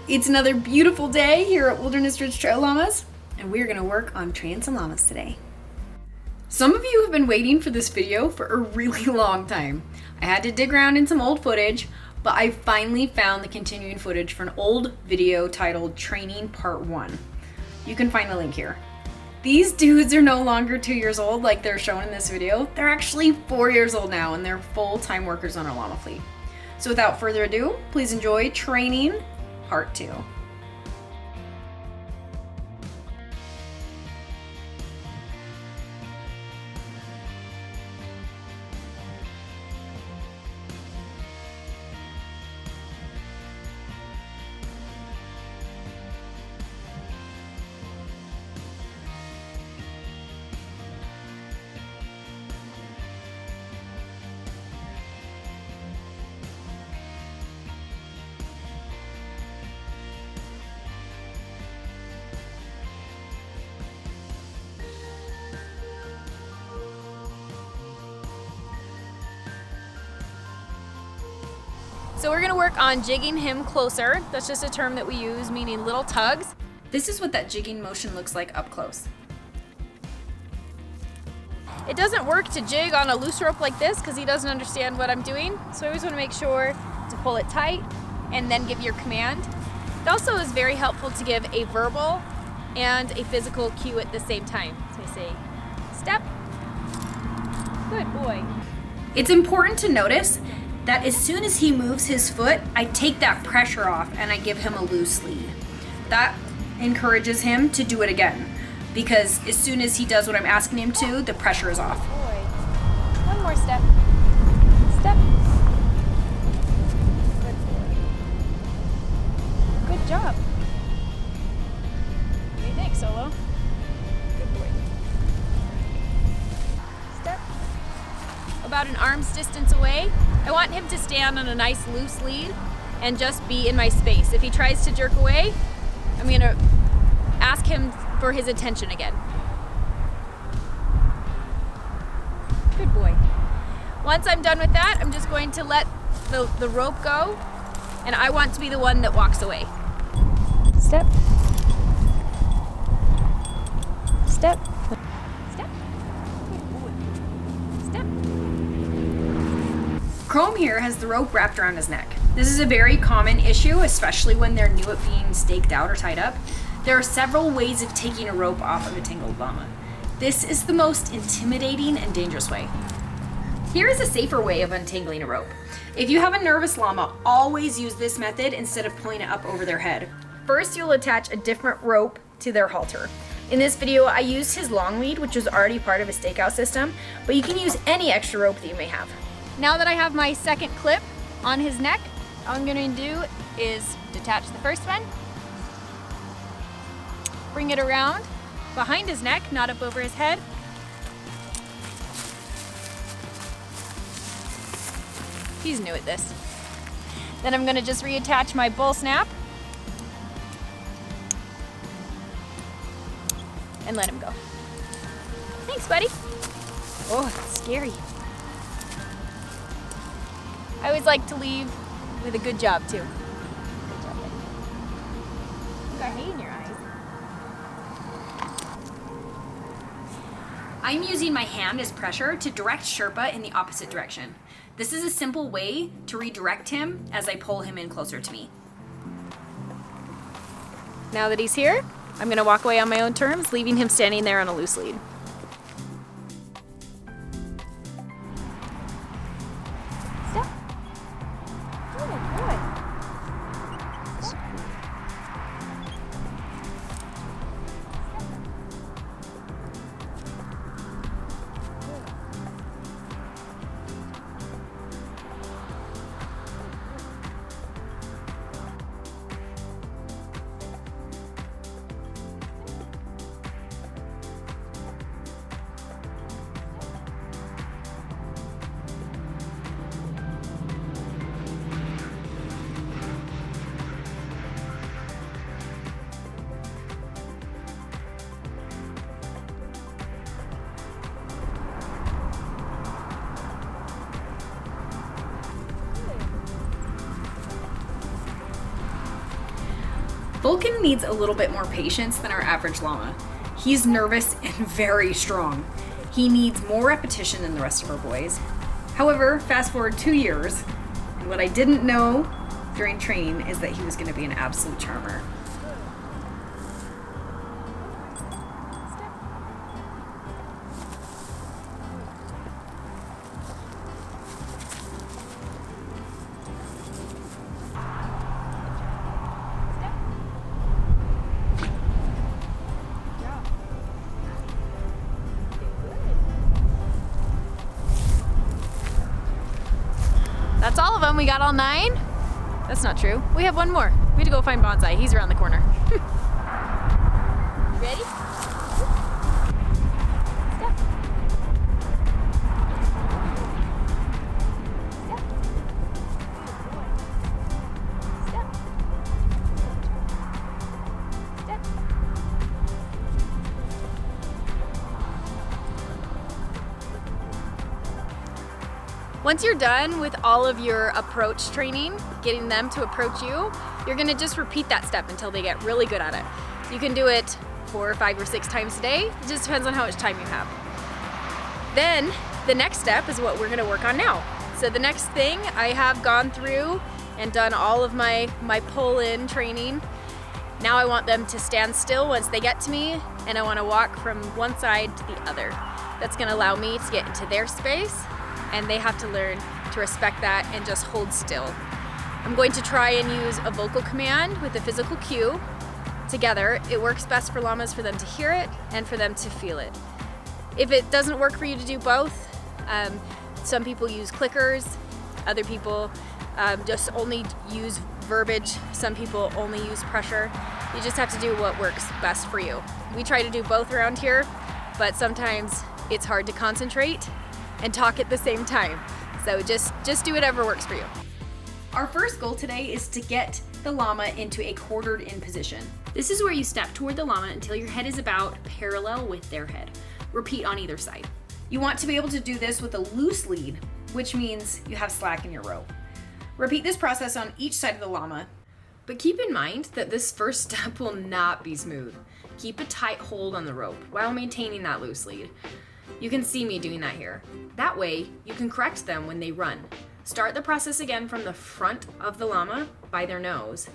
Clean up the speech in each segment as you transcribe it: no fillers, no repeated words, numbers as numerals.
It's another beautiful day here at Wilderness Ridge Trail Llamas, and we're gonna work on training some llamas today. Some of you have been waiting for this video for a really long time. I had to dig around in some old footage, but I finally found the continuing footage for an old video titled Training Part 1. You can find the link here. These dudes are no longer 2 years old like they're shown in this video. They're actually 4 years old now, and they're full-time workers on our llama fleet. So without further ado, please enjoy Training Part 2. So we're gonna work on jigging him closer. That's just a term that we use, meaning little tugs. This is what that jigging motion looks like up close. It doesn't work to jig on a loose rope like this because he doesn't understand what I'm doing. So I always wanna make sure to pull it tight and then give your command. It also is very helpful to give a verbal and a physical cue at the same time. So I say, step, good boy. It's important to notice that as soon as he moves his foot, I take that pressure off and I give him a loose lead. That encourages him to do it again, because as soon as he does what I'm asking him to, the pressure is off. Boy. One more step. Step. Good boy. Good job. What do you think, Solo? Good boy. Step. About an arm's distance away. I want him to stand on a nice loose lead and just be in my space. If he tries to jerk away, I'm gonna ask him for his attention again. Good boy. Once I'm done with that, I'm just going to let the rope go, and I want to be the one that walks away. Step. Step. Step. Good boy. Step. Chrome here has the rope wrapped around his neck. This is a very common issue, especially when they're new at being staked out or tied up. There are several ways of taking a rope off of a tangled llama. This is the most intimidating and dangerous way. Here is a safer way of untangling a rope. If you have a nervous llama, always use this method instead of pulling it up over their head. First, you'll attach a different rope to their halter. In this video, I used his long lead, which was already part of a stakeout system, but you can use any extra rope that you may have. Now that I have my second clip on his neck, all I'm going to do is detach the first one, bring it around behind his neck, not up over his head. He's new at this. Then I'm going to just reattach my bull snap and let him go. Thanks, buddy. Oh, it's scary. I always like to leave with a good job, too. Good job, buddy. You got hay in your eyes. I'm using my hand as pressure to direct Sherpa in the opposite direction. This is a simple way to redirect him as I pull him in closer to me. Now that he's here, I'm going to walk away on my own terms, leaving him standing there on a loose lead. Step. Good boy. Step. Vulcan needs a little bit more patience than our average llama. He's nervous and very strong. He needs more repetition than the rest of our boys. However, fast forward 2 years, and what I didn't know during training is that he was going to be an absolute charmer. That's all of them. We got all 9. That's not true. We have one more. We have to go find Bonsai. He's around the corner. Ready? Step. Step. Step. Step. Once you're done with all of your approach training, getting them to approach you, you're gonna just repeat that step until they get really good at it. You can do it 4 or 5 or 6 times a day. It just depends on how much time you have. Then the next step is what we're gonna work on now. So the next thing, I have gone through and done all of my pull-in training. Now I want them to stand still once they get to me, and I wanna walk from one side to the other. That's gonna allow me to get into their space, and they have to learn to respect that and just hold still. I'm going to try and use a vocal command with a physical cue together. It works best for llamas for them to hear it and for them to feel it. If it doesn't work for you to do both, some people use clickers, other people just only use verbiage, some people only use pressure. You just have to do what works best for you. We try to do both around here, but sometimes it's hard to concentrate and talk at the same time. So just do whatever works for you. Our first goal today is to get the llama into a quartered in position. This is where you step toward the llama until your head is about parallel with their head. Repeat on either side. You want to be able to do this with a loose lead, which means you have slack in your rope. Repeat this process on each side of the llama, but keep in mind that this first step will not be smooth. Keep a tight hold on the rope while maintaining that loose lead. You can see me doing that here. That way, you can correct them when they run. Start the process again from the front of the llama by their nose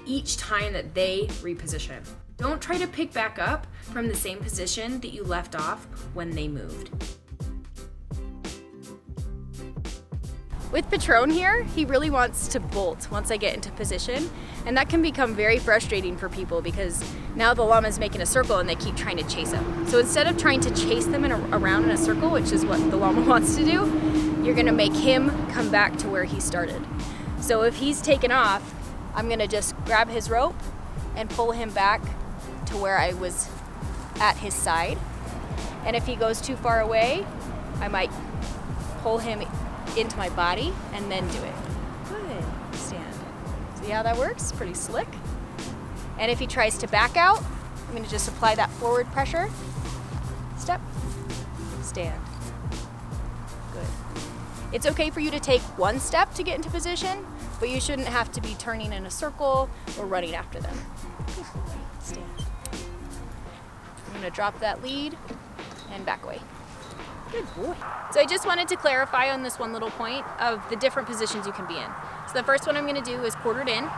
each time that they reposition. Don't try to pick back up from the same position that you left off when they moved. With Patron here, he really wants to bolt once I get into position, and that can become very frustrating for people because now the llama is making a circle and they keep trying to chase him. So instead of trying to chase them around in a circle, which is what the llama wants to do, you're gonna make him come back to where he started. So if he's taken off, I'm gonna just grab his rope and pull him back to where I was at his side. And if he goes too far away, I might pull him into my body and then do it. Good, stand. See how that works? Pretty slick. And if he tries to back out, I'm gonna just apply that forward pressure. Step, stand. Good. It's okay for you to take one step to get into position, but you shouldn't have to be turning in a circle or running after them. Stand. I'm gonna drop that lead and back away. Good boy. So I just wanted to clarify on this one little point of the different positions you can be in. So the first one I'm gonna do is quartered in,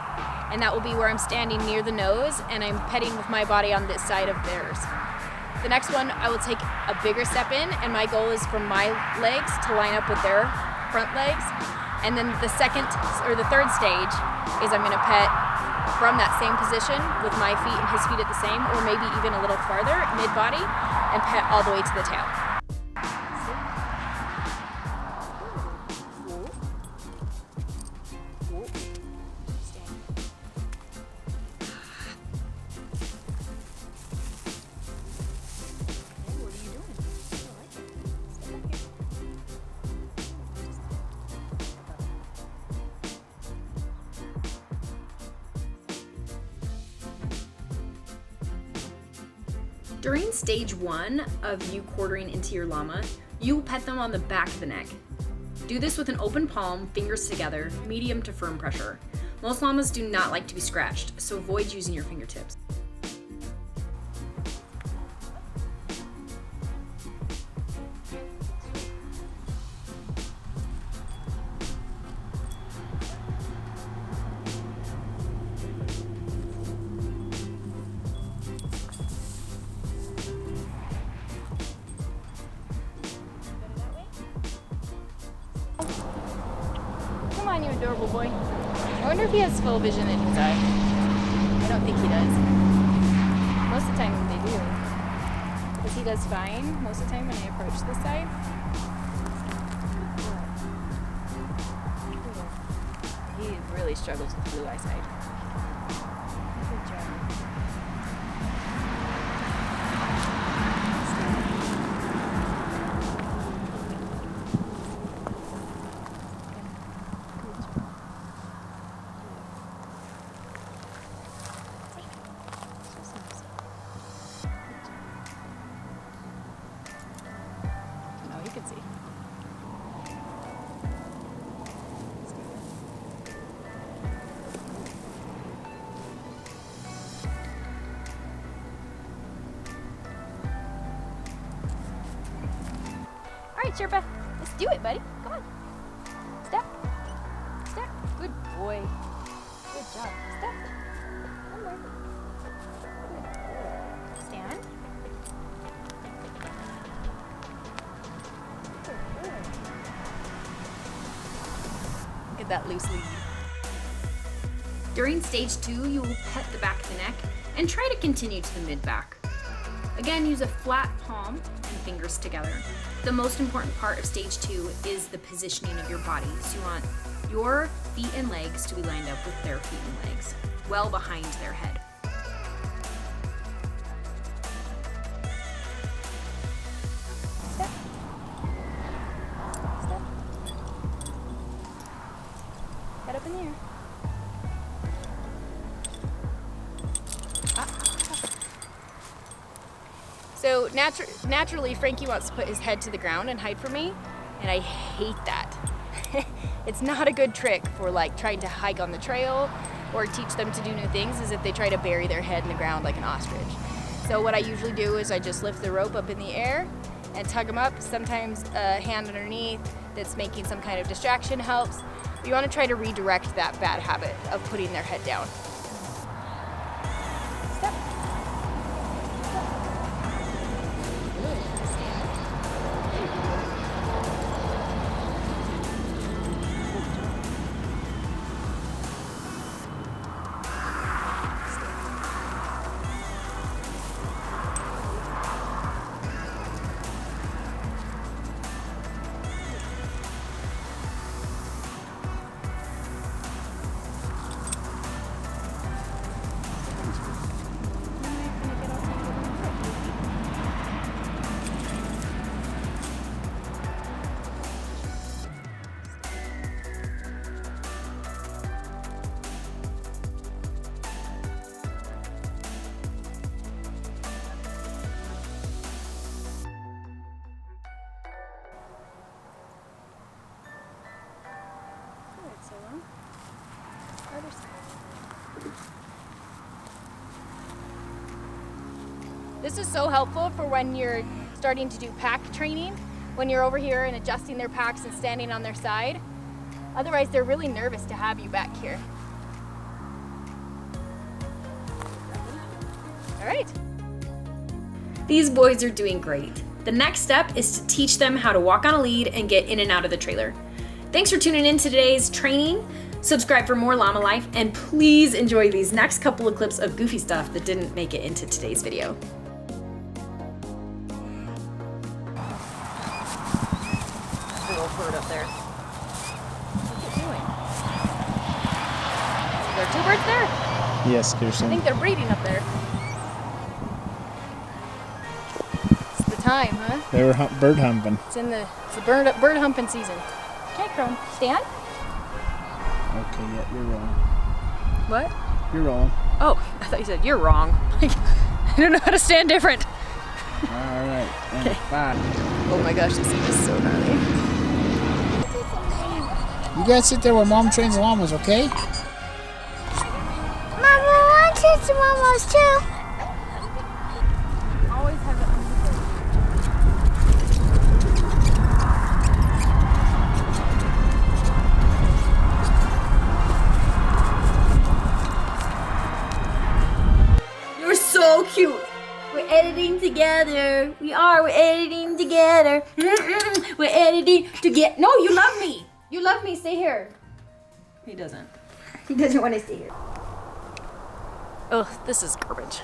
and that will be where I'm standing near the nose and I'm petting with my body on this side of theirs. The next one, I will take a bigger step in, and my goal is for my legs to line up with their front legs. And then the second or the third stage is I'm gonna pet from that same position with my feet and his feet at the same, or maybe even a little farther, mid-body, and pet all the way to the tail. During stage 1 of you quartering into your llama, you will pet them on the back of the neck. Do this with an open palm, fingers together, medium to firm pressure. Most llamas do not like to be scratched, so avoid using your fingertips. Come on, you adorable boy. I wonder if he has full vision in his eye. I don't think he does. Most of the time they do. Because he does fine most of the time when I approach this side. He really struggles with the blue eye side. Good job. You can see. All right, Sherpa, let's do it, buddy. Come on. Step. Step. Good boy. Good job. Step. One more. Good boy. Stand. Look at that loose lead. During stage 2, you will pet the back of the neck and try to continue to the mid-back. Again, use a flat palm and fingers together. The most important part of stage 2 is the positioning of your body. So you want your feet and legs to be lined up with their feet and legs, well behind their head. Step. Step. Head up in the air. So naturally, Frankie wants to put his head to the ground and hide from me, and I hate that. It's not a good trick for like trying to hike on the trail or teach them to do new things, is if they try to bury their head in the ground like an ostrich. So what I usually do is I just lift the rope up in the air and tug them up. Sometimes a hand underneath that's making some kind of distraction helps. But you want to try to redirect that bad habit of putting their head down. Step. This is so helpful for when you're starting to do pack training, when you're over here and adjusting their packs and standing on their side. Otherwise, they're really nervous to have you back here. All right. These boys are doing great. The next step is to teach them how to walk on a lead and get in and out of the trailer. Thanks for tuning in to today's training. Subscribe for more llama life, and please enjoy these next couple of clips of goofy stuff that didn't make it into today's video. Little bird up there. What's it doing? There are two birds there? Yes, Kirstin. I think they're breeding up there. It's the time, huh? They were bird humping. It's bird humping season. Okay, Crone, stand. Okay, yeah, you're wrong. What? You're wrong. Oh, I thought you said you're wrong. I don't know how to stand different. All right, and Okay. 5. Oh my gosh, this thing is so gnarly. You guys sit there while Mom trains llamas, okay? some llamas too. Always have it under the You're so cute. We're editing together. We're editing together. We're editing together. No, you love me. You love me. Stay here. He doesn't. He doesn't want to stay here. Ugh, this is garbage.